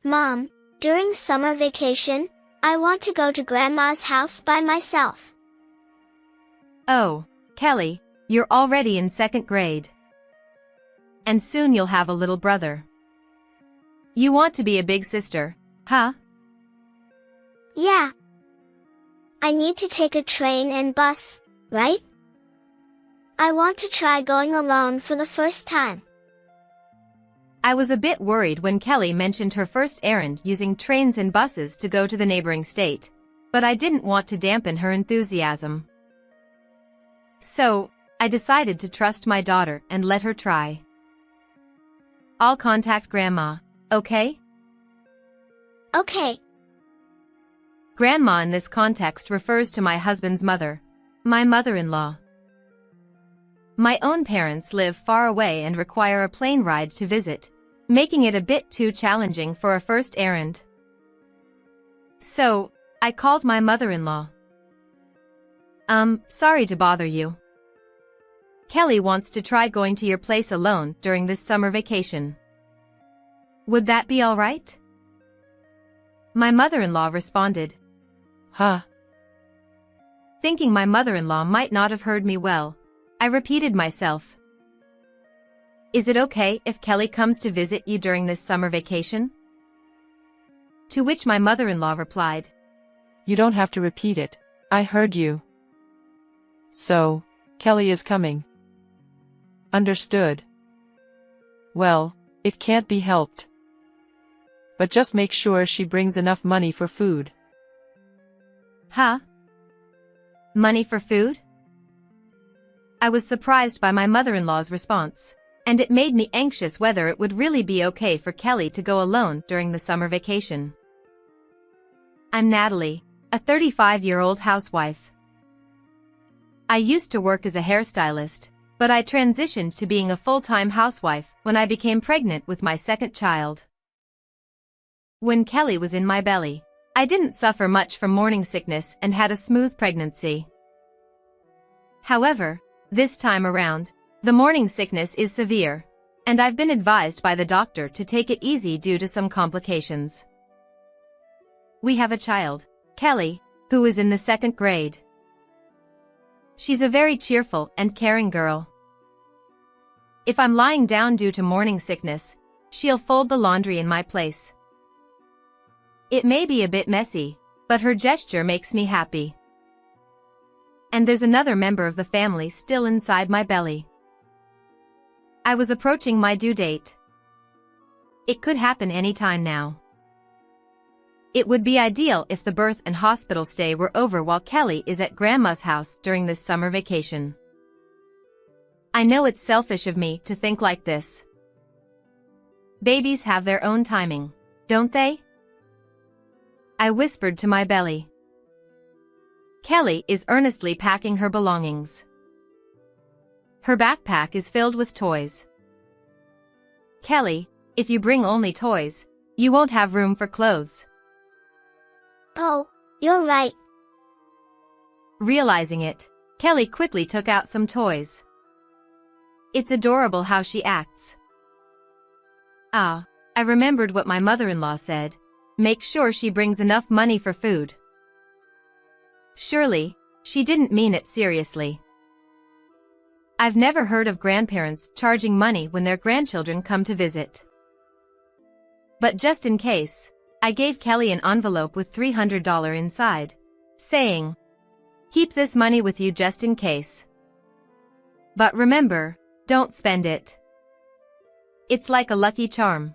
Mom, during summer vacation, I want to go to Grandma's house by myself. Oh, Kelly, you're already in 2nd grade. And soon you'll have a little brother. You want to be a big sister, huh? Yeah. I need to take a train and bus, right? I want to try going alone for the first time. I was a bit worried when Kelly mentioned her first errand using trains and buses to go to the neighboring state, but I didn't want to dampen her enthusiasm. So, I decided to trust my daughter and let her try. I'll contact Grandma, okay? Okay. Grandma in this context refers to my husband's mother, my mother-in-law. My own parents live far away and require a plane ride to visit, making it a bit too challenging for a first errand. So, I called my mother-in-law. Sorry to bother you. Kelly wants to try going to your place alone during this summer vacation. Would that be all right? My mother-in-law responded. Huh? Thinking my mother-in-law might not have heard me well, I repeated myself. Is it okay if Kelly comes to visit you during this summer vacation? To which my mother-in-law replied. You don't have to repeat it. I heard you. So, Kelly is coming. Understood. Well, it can't be helped. But just make sure she brings enough money for food. Huh? Money for food? I was surprised by my mother-in-law's response, and it made me anxious whether it would really be okay for Kelly to go alone during the summer vacation. I'm Natalie, a 35-year-old housewife. I used to work as a hairstylist, but I transitioned to being a full-time housewife when I became pregnant with my 2nd child. When Kelly was in my belly, I didn't suffer much from morning sickness and had a smooth pregnancy. However, this time around, the morning sickness is severe, and I've been advised by the doctor to take it easy due to some complications. We have a child, Kelly, who is in the 2nd grade. She's a very cheerful and caring girl. If I'm lying down due to morning sickness, she'll fold the laundry in my place. It may be a bit messy, but her gesture makes me happy. And there's another member of the family still inside my belly. I was approaching my due date. It could happen any time now. It would be ideal if the birth and hospital stay were over while Kelly is at Grandma's house during this summer vacation. I know it's selfish of me to think like this. Babies have their own timing, don't they? I whispered to my belly. Kelly is earnestly packing her belongings. Her backpack is filled with toys. Kelly, if you bring only toys, you won't have room for clothes. Oh, you're right. Realizing it, Kelly quickly took out some toys. It's adorable how she acts. Ah, I remembered what my mother-in-law said. Make sure she brings enough money for food. Surely, she didn't mean it seriously. I've never heard of grandparents charging money when their grandchildren come to visit. But just in case, I gave Kelly an envelope with $300 inside, saying, "Keep this money with you just in case. But remember, don't spend it. It's like a lucky charm."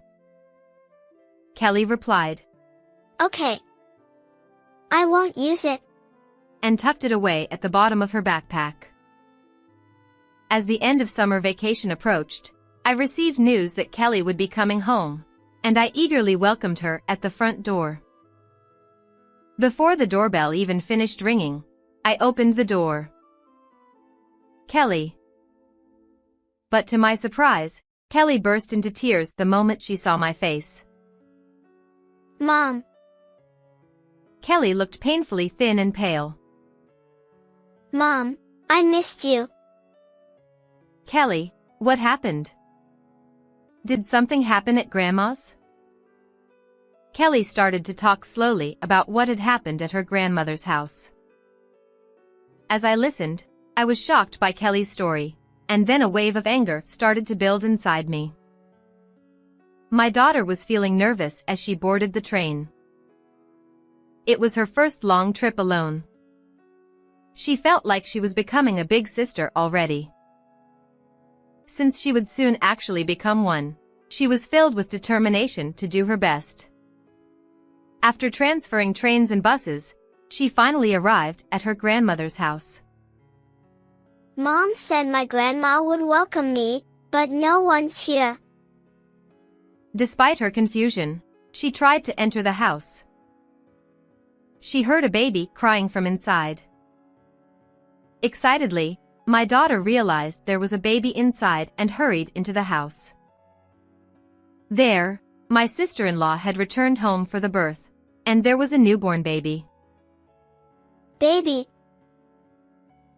Kelly replied, Okay. I won't use it. And tucked it away at the bottom of her backpack. As the end of summer vacation approached, I received news that Kelly would be coming home, and I eagerly welcomed her at the front door. Before the doorbell even finished ringing, I opened the door. Kelly. But to my surprise, Kelly burst into tears the moment she saw my face. Mom. Kelly looked painfully thin and pale. Mom, I missed you. Kelly, what happened? Did something happen at Grandma's? Kelly started to talk slowly about what had happened at her grandmother's house. As I listened, I was shocked by Kelly's story, and then a wave of anger started to build inside me. My daughter was feeling nervous as she boarded the train. It was her first long trip alone. She felt like she was becoming a big sister already. Since she would soon actually become one, she was filled with determination to do her best. After transferring trains and buses, she finally arrived at her grandmother's house. Mom said my grandma would welcome me, but no one's here. Despite her confusion, she tried to enter the house. She heard a baby crying from inside. Excitedly, my daughter realized there was a baby inside and hurried into the house. There, my sister-in-law had returned home for the birth, and there was a newborn baby. Baby.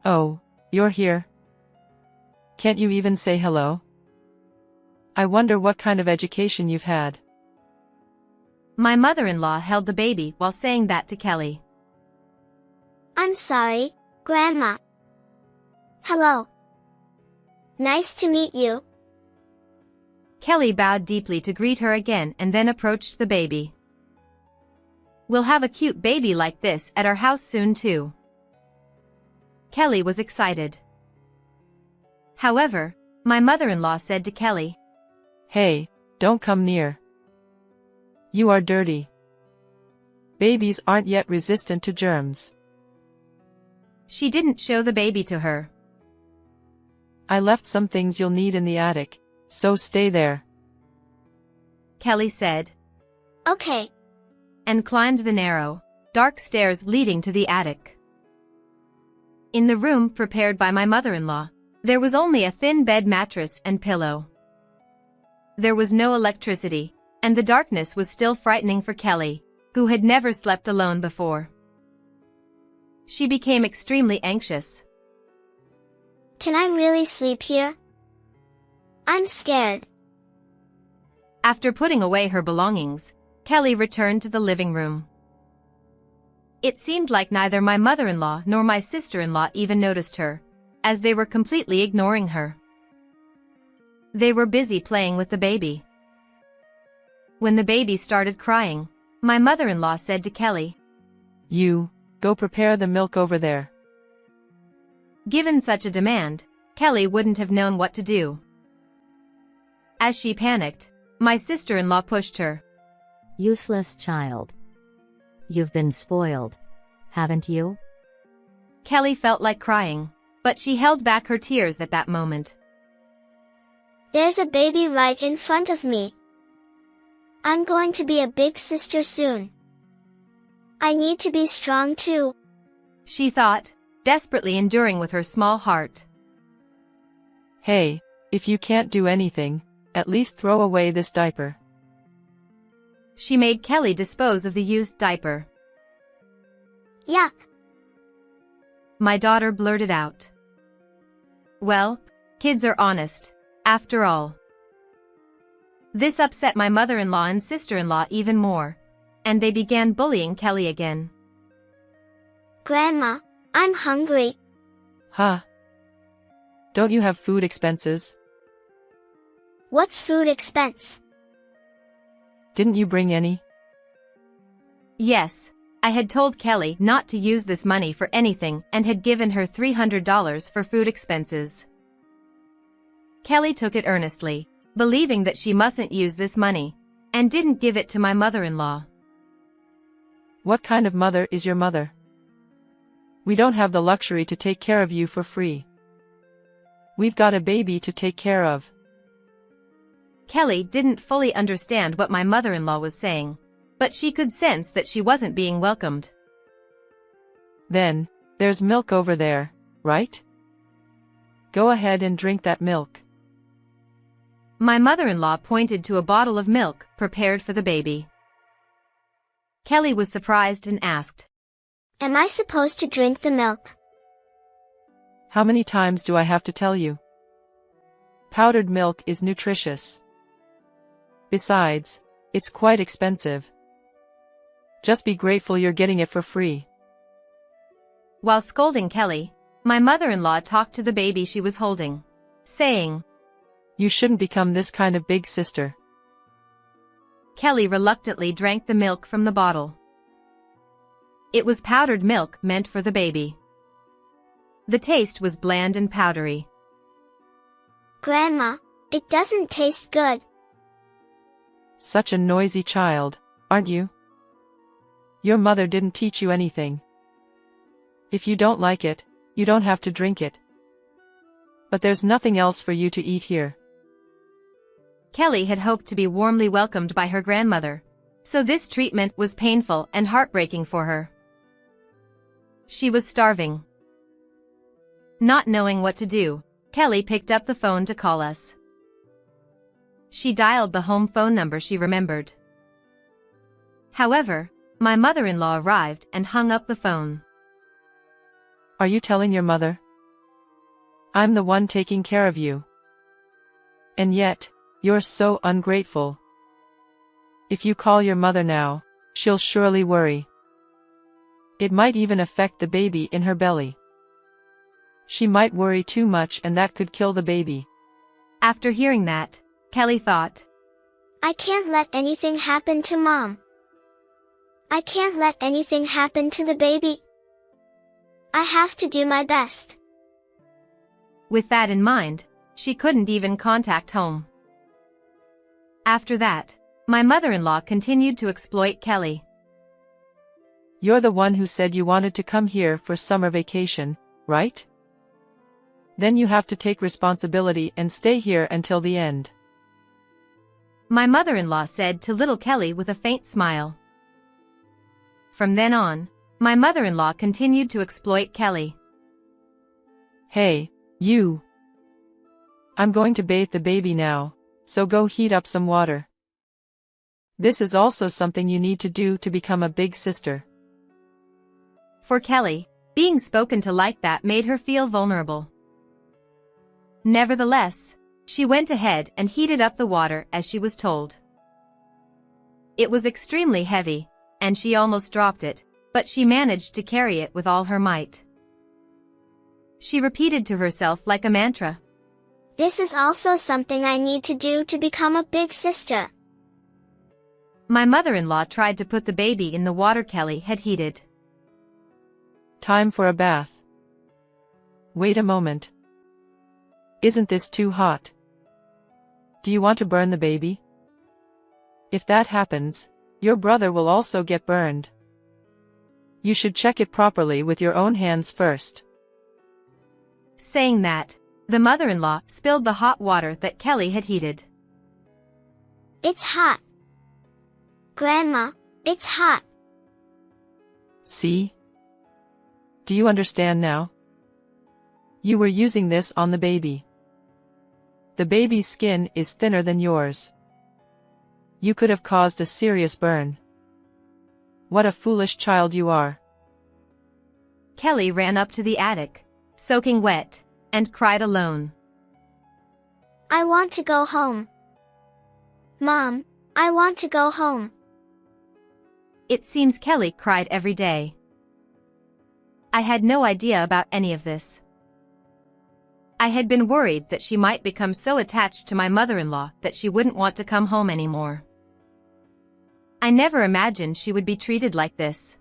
Oh, you're here. Can't you even say hello? I wonder what kind of education you've had. My mother-in-law held the baby while saying that to Kelly. I'm sorry, Grandma. Hello. Nice to meet you. Kelly bowed deeply to greet her again and then approached the baby. We'll have a cute baby like this at our house soon too. Kelly was excited. However, my mother-in-law said to Kelly, Hey, don't come near. You are dirty. Babies aren't yet resistant to germs. She didn't show the baby to her. I left some things you'll need in the attic, so stay there. Kelly said. Okay. And climbed the narrow, dark stairs leading to the attic. In the room prepared by my mother-in-law, there was only a thin bed mattress and pillow. There was no electricity, and the darkness was still frightening for Kelly, who had never slept alone before. She became extremely anxious. Can I really sleep here? I'm scared. After putting away her belongings, Kelly returned to the living room. It seemed like neither my mother-in-law nor my sister-in-law even noticed her, as they were completely ignoring her. They were busy playing with the baby. When the baby started crying, my mother-in-law said to Kelly, You, go prepare the milk over there. Given such a demand, Kelly wouldn't have known what to do. As she panicked, my sister-in-law pushed her. Useless child. You've been spoiled, haven't you? Kelly felt like crying, but she held back her tears at that moment. There's a baby right in front of me. I'm going to be a big sister soon. I need to be strong too, she thought, desperately enduring with her small heart. Hey, if you can't do anything, at least throw away this diaper. She made Kelly dispose of the used diaper. Yuck. My daughter blurted out. Well, kids are honest, after all. This upset my mother-in-law and sister-in-law even more, and they began bullying Kelly again. Grandma, I'm hungry. Huh? Don't you have food expenses? What's food expense? Didn't you bring any? Yes, I had told Kelly not to use this money for anything and had given her $300 for food expenses. Kelly took it earnestly, believing that she mustn't use this money, and didn't give it to my mother-in-law. What kind of mother is your mother? We don't have the luxury to take care of you for free. We've got a baby to take care of. Kelly didn't fully understand what my mother-in-law was saying, but she could sense that she wasn't being welcomed. Then, there's milk over there, right? Go ahead and drink that milk. My mother-in-law pointed to a bottle of milk prepared for the baby. Kelly was surprised and asked, Am I supposed to drink the milk? How many times do I have to tell you? Powdered milk is nutritious. Besides, it's quite expensive. Just be grateful you're getting it for free. While scolding Kelly, my mother-in-law talked to the baby she was holding, saying, You shouldn't become this kind of big sister. Kelly reluctantly drank the milk from the bottle. It was powdered milk meant for the baby. The taste was bland and powdery. Grandma, it doesn't taste good. Such a noisy child, aren't you? Your mother didn't teach you anything. If you don't like it, you don't have to drink it. But there's nothing else for you to eat here. Kelly had hoped to be warmly welcomed by her grandmother, so this treatment was painful and heartbreaking for her. She was starving. Not knowing what to do, Kelly picked up the phone to call us. She dialed the home phone number she remembered. However, my mother-in-law arrived and hung up the phone. Are you telling your mother? I'm the one taking care of you. And yet, you're so ungrateful. If you call your mother now, she'll surely worry. It might even affect the baby in her belly. She might worry too much and that could kill the baby. After hearing that, Kelly thought, I can't let anything happen to Mom. I can't let anything happen to the baby. I have to do my best. With that in mind, she couldn't even contact home. After that, my mother-in-law continued to exploit Kelly. You're the one who said you wanted to come here for summer vacation, right? Then you have to take responsibility and stay here until the end. My mother-in-law said to little Kelly with a faint smile. From then on, my mother-in-law continued to exploit Kelly. Hey, you. I'm going to bathe the baby now, so go heat up some water. This is also something you need to do to become a big sister. For Kelly, being spoken to like that made her feel vulnerable. Nevertheless, she went ahead and heated up the water as she was told. It was extremely heavy, and she almost dropped it, but she managed to carry it with all her might. She repeated to herself like a mantra. This is also something I need to do to become a big sister. My mother-in-law tried to put the baby in the water Kelly had heated. Time for a bath. Wait a moment. Isn't this too hot? Do you want to burn the baby? If that happens, your brother will also get burned. You should check it properly with your own hands first. Saying that, the mother-in-law spilled the hot water that Kelly had heated. It's hot. Grandma, it's hot. See? Do you understand now? You were using this on the baby. The baby's skin is thinner than yours. You could have caused a serious burn. What a foolish child you are. Kelly ran up to the attic, soaking wet, and cried alone. I want to go home. Mom, I want to go home. It seems Kelly cried every day. I had no idea about any of this. I had been worried that she might become so attached to my mother-in-law that she wouldn't want to come home anymore. I never imagined she would be treated like this.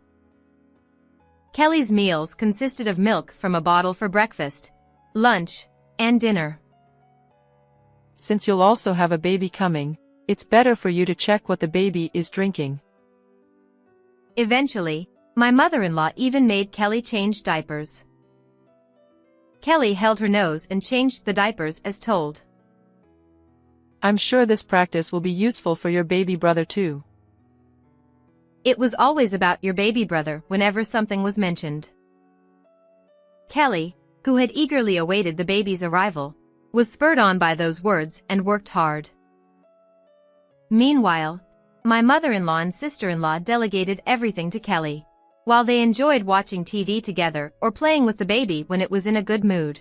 Kelly's meals consisted of milk from a bottle for breakfast, lunch, and dinner. Since you'll also have a baby coming, it's better for you to check what the baby is drinking. Eventually, my mother-in-law even made Kelly change diapers. Kelly held her nose and changed the diapers as told. I'm sure this practice will be useful for your baby brother too. It was always about your baby brother whenever something was mentioned. Kelly, who had eagerly awaited the baby's arrival, was spurred on by those words and worked hard. Meanwhile, my mother-in-law and sister-in-law delegated everything to Kelly, while they enjoyed watching TV together or playing with the baby when it was in a good mood.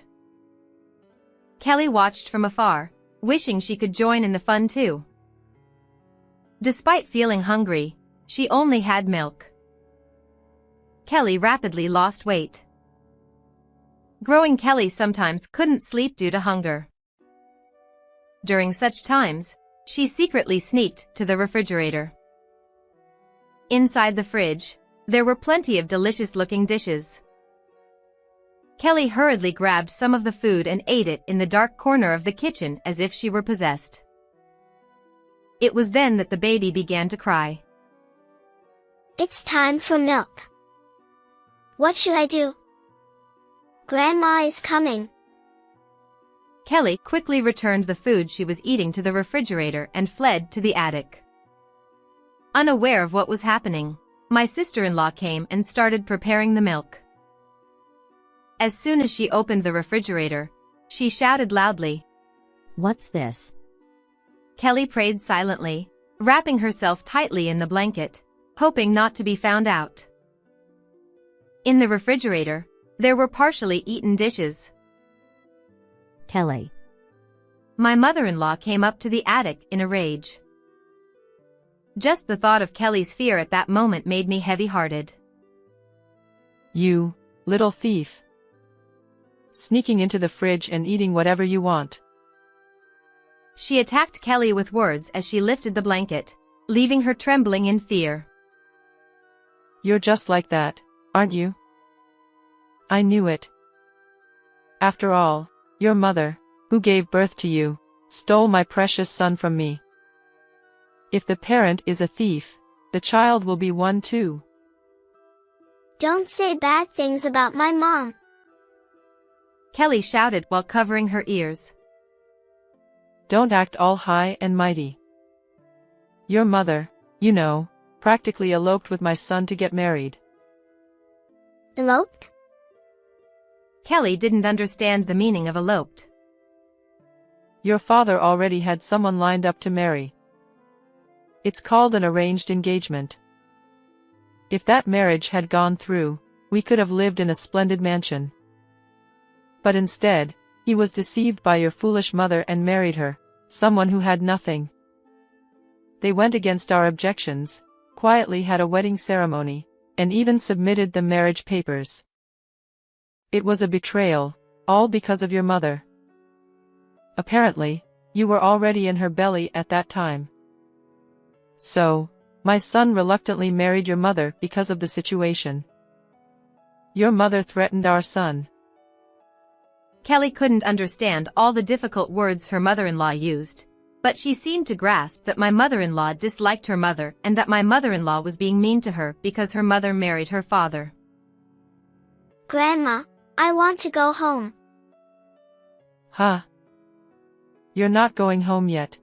Kelly watched from afar, wishing she could join in the fun too. Despite feeling hungry, she only had milk. Kelly rapidly lost weight. Growing Kelly sometimes couldn't sleep due to hunger. During such times, she secretly sneaked to the refrigerator. Inside the fridge, there were plenty of delicious-looking dishes. Kelly hurriedly grabbed some of the food and ate it in the dark corner of the kitchen as if she were possessed. It was then that the baby began to cry. It's time for milk. What should I do? Grandma is coming. Kelly quickly returned the food she was eating to the refrigerator and fled to the attic. Unaware of what was happening, my sister-in-law came and started preparing the milk. As soon as she opened the refrigerator, she shouted loudly, What's this? Kelly prayed silently, wrapping herself tightly in the blanket, hoping not to be found out. In the refrigerator, there were partially eaten dishes. Kelly. My mother-in-law came up to the attic in a rage. Just the thought of Kelly's fear at that moment made me heavy-hearted. You little thief. Sneaking into the fridge and eating whatever you want. She attacked Kelly with words as she lifted the blanket, leaving her trembling in fear. You're just like that, aren't you? I knew it. After all, your mother, who gave birth to you, stole my precious son from me. If the parent is a thief, the child will be one too. Don't say bad things about my mom. Kelly shouted while covering her ears. Don't act all high and mighty. Your mother, you know, practically eloped with my son to get married. Eloped? Kelly didn't understand the meaning of eloped. Your father already had someone lined up to marry. It's called an arranged engagement. If that marriage had gone through, we could have lived in a splendid mansion. But instead, he was deceived by your foolish mother and married her, someone who had nothing. They went against our objections, quietly had a wedding ceremony, and even submitted the marriage papers. It was a betrayal, all because of your mother. Apparently, you were already in her belly at that time. So, my son reluctantly married your mother because of the situation. Your mother threatened our son. Kelly couldn't understand all the difficult words her mother-in-law used, but she seemed to grasp that my mother-in-law disliked her mother and that my mother-in-law was being mean to her because her mother married her father. Grandma, I want to go home. Huh? You're not going home yet.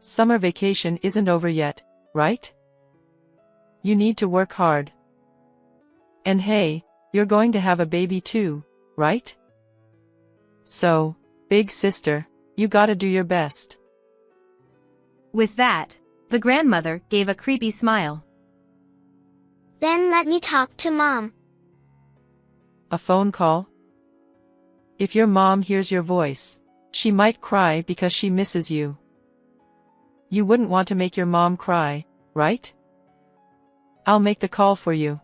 Summer vacation isn't over yet, right? You need to work hard. And hey, you're going to have a baby too, right? So, big sister, you gotta do your best. With that, the grandmother gave a creepy smile. Then let me talk to Mom. A phone call? If your mom hears your voice, she might cry because she misses you. You wouldn't want to make your mom cry, right? I'll make the call for you.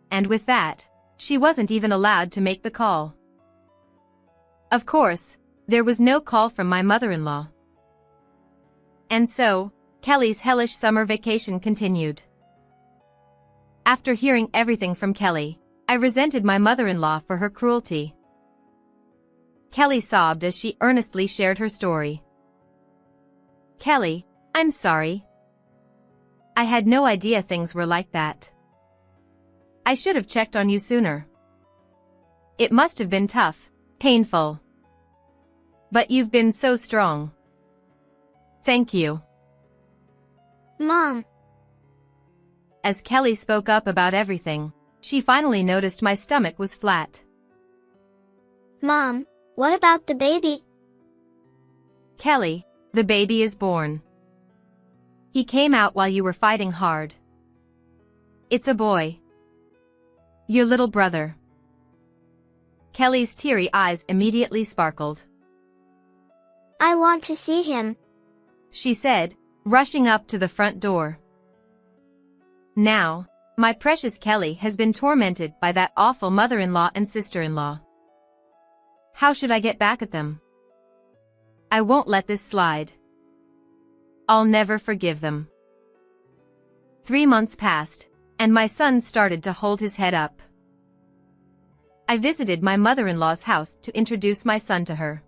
And with that, she wasn't even allowed to make the call. Of course, there was no call from my mother-in-law. And so, Kelly's hellish summer vacation continued. After hearing everything from Kelly, I resented my mother-in-law for her cruelty. Kelly sobbed as she earnestly shared her story. Kelly, I'm sorry. I had no idea things were like that. I should have checked on you sooner. It must have been tough, painful. But you've been so strong. Thank you. Mom. As Kelly spoke up about everything, she finally noticed my stomach was flat. Mom, what about the baby? Kelly, the baby is born. He came out while you were fighting hard. It's a boy. Your little brother. Kelly's teary eyes immediately sparkled. I want to see him, she said, rushing up to the front door. Now, My precious Kelly has been tormented by that awful mother-in-law and sister-in-law. How should I get back at them? I won't let this slide. I'll never forgive them. 3 months passed, and my son started to hold his head up. I visited my mother-in-law's house to introduce my son to her.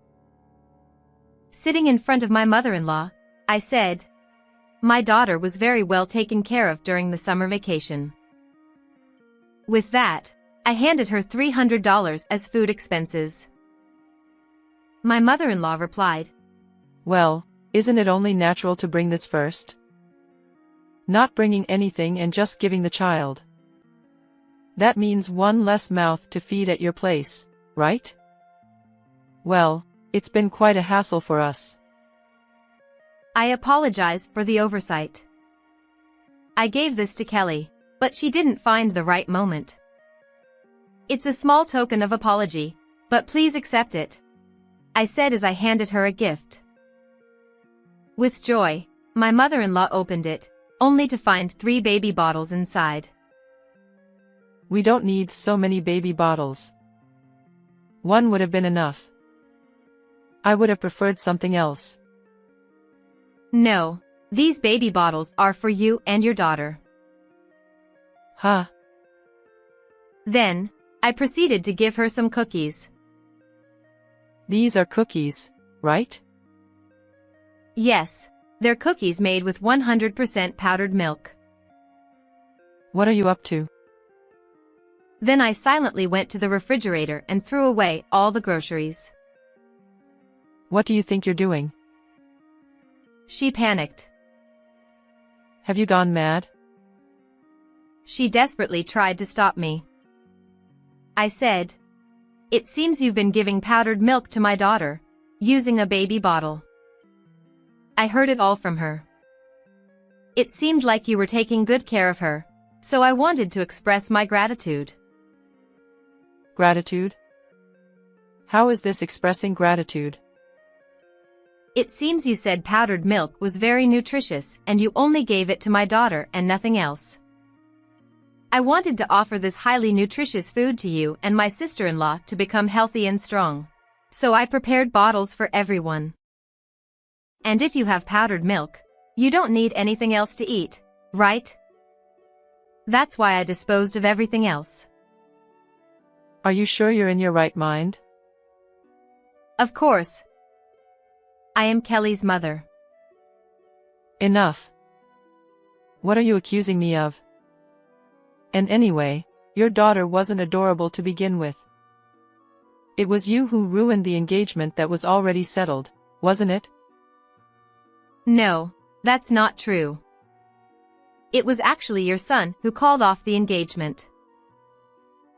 Sitting in front of my mother-in-law, I said, "My daughter was very well taken care of during the summer vacation." With that, I handed her $300 as food expenses. My mother-in-law replied, Well, isn't it only natural to bring this first? Not bringing anything and just giving the child. That means one less mouth to feed at your place, right? Well, it's been quite a hassle for us. I apologize for the oversight. I gave this to Kelly, but she didn't find the right moment. It's a small token of apology, but please accept it, I said as I handed her a gift. With joy, my mother-in-law opened it, only to find 3 baby bottles inside. We don't need so many baby bottles. One would have been enough. I would have preferred something else. No, these baby bottles are for you and your daughter. Huh? Then, I proceeded to give her some cookies. These are cookies, right? Yes, they're cookies made with 100% powdered milk. What are you up to? Then I silently went to the refrigerator and threw away all the groceries. What do you think you're doing? She panicked. Have you gone mad? She desperately tried to stop me. I said, "It seems you've been giving powdered milk to my daughter, using a baby bottle." I heard it all from her. It seemed like you were taking good care of her, so I wanted to express my gratitude. Gratitude? How is this expressing gratitude? It seems you said powdered milk was very nutritious and you only gave it to my daughter and nothing else. I wanted to offer this highly nutritious food to you and my sister-in-law to become healthy and strong. So I prepared bottles for everyone. And if you have powdered milk, you don't need anything else to eat, right? That's why I disposed of everything else. Are you sure you're in your right mind? Of course. I am Kelly's mother. Enough. What are you accusing me of? And anyway, your daughter wasn't adorable to begin with. It was you who ruined the engagement that was already settled, wasn't it? No, that's not true. It was actually your son who called off the engagement.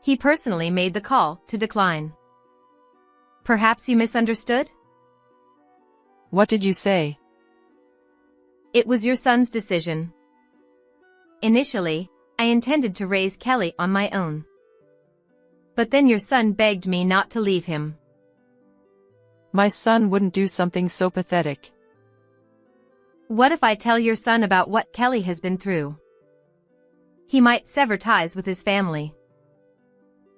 He personally made the call to decline. Perhaps you misunderstood? What did you say? It was your son's decision. Initially, I intended to raise Kelly on my own. But then your son begged me not to leave him. My son wouldn't do something so pathetic. What if I tell your son about what Kelly has been through? He might sever ties with his family.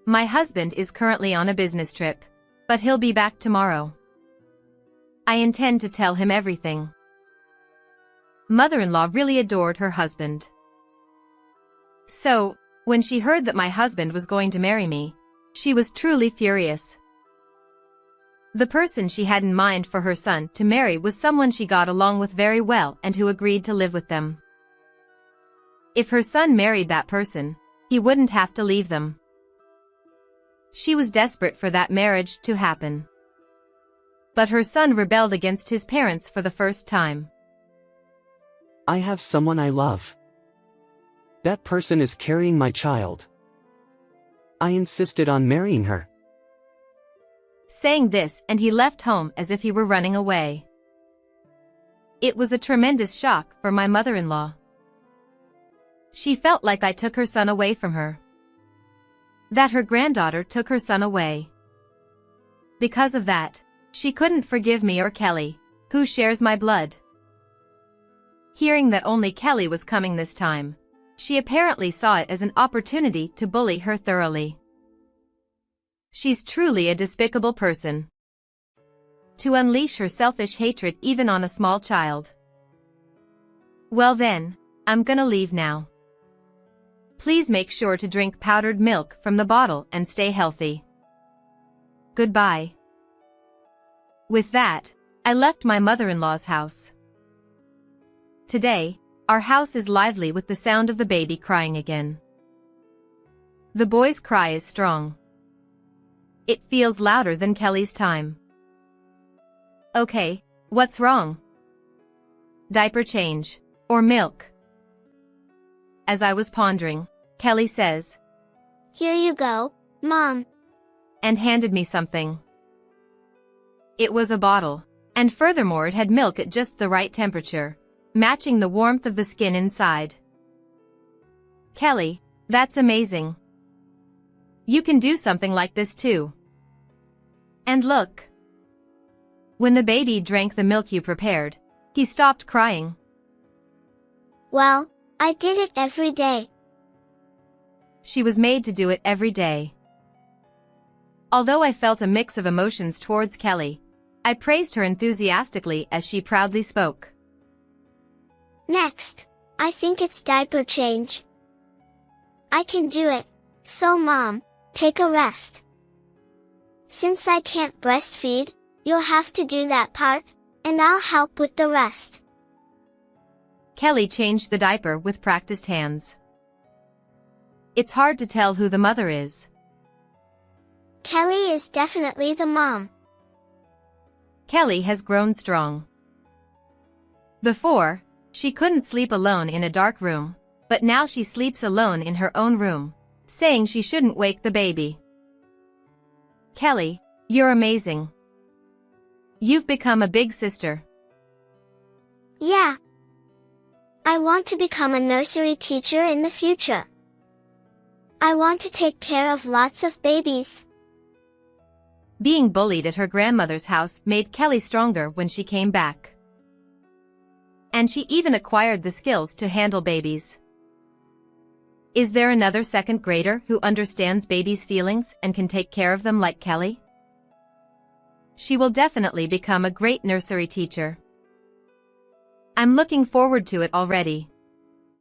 My husband is currently on a business trip, but he'll be back tomorrow. I intend to tell him everything. Mother-in-law really adored her husband. So, when she heard that my husband was going to marry me, she was truly furious. The person she had in mind for her son to marry was someone she got along with very well and who agreed to live with them. If her son married that person, he wouldn't have to leave them. She was desperate for that marriage to happen. But her son rebelled against his parents for the first time. I have someone I love. That person is carrying my child. I insisted on marrying her. Saying this, and he left home as if he were running away. It was a tremendous shock for my mother-in-law. She felt like I took her son away from her. That her granddaughter took her son away. Because of that, she couldn't forgive me or Kelly, who shares my blood. Hearing that only Kelly was coming this time, she apparently saw it as an opportunity to bully her thoroughly. She's truly a despicable person. To unleash her selfish hatred even on a small child. Well then, I'm gonna leave now. Please make sure to drink powdered milk from the bottle and stay healthy. Goodbye. With that, I left my mother-in-law's house. Today, our house is lively with the sound of the baby crying again. The boy's cry is strong. It feels louder than Kelly's time. Okay, what's wrong? Diaper change, or milk? As I was pondering, Kelly says, Here you go, Mom. And handed me something. It was a bottle, and furthermore it had milk at just the right temperature, matching the warmth of the skin inside. Kelly, that's amazing. You can do something like this too. And look. When the baby drank the milk you prepared, he stopped crying. Well, I did it every day. She was made to do it every day. Although I felt a mix of emotions towards Kelly, I praised her enthusiastically as she proudly spoke. Next, I think it's diaper change. I can do it, so Mom, take a rest. Since I can't breastfeed, you'll have to do that part, and I'll help with the rest. Kelly changed the diaper with practiced hands. It's hard to tell who the mother is. Kelly is definitely the mom. Kelly has grown strong. Before, she couldn't sleep alone in a dark room, but now she sleeps alone in her own room, saying she shouldn't wake the baby. Kelly, you're amazing. You've become a big sister. Yeah. I want to become a nursery teacher in the future. I want to take care of lots of babies. Being bullied at her grandmother's house made Kelly stronger when she came back. And she even acquired the skills to handle babies. Is there another second grader who understands babies' feelings and can take care of them like Kelly? She will definitely become a great nursery teacher. I'm looking forward to it already.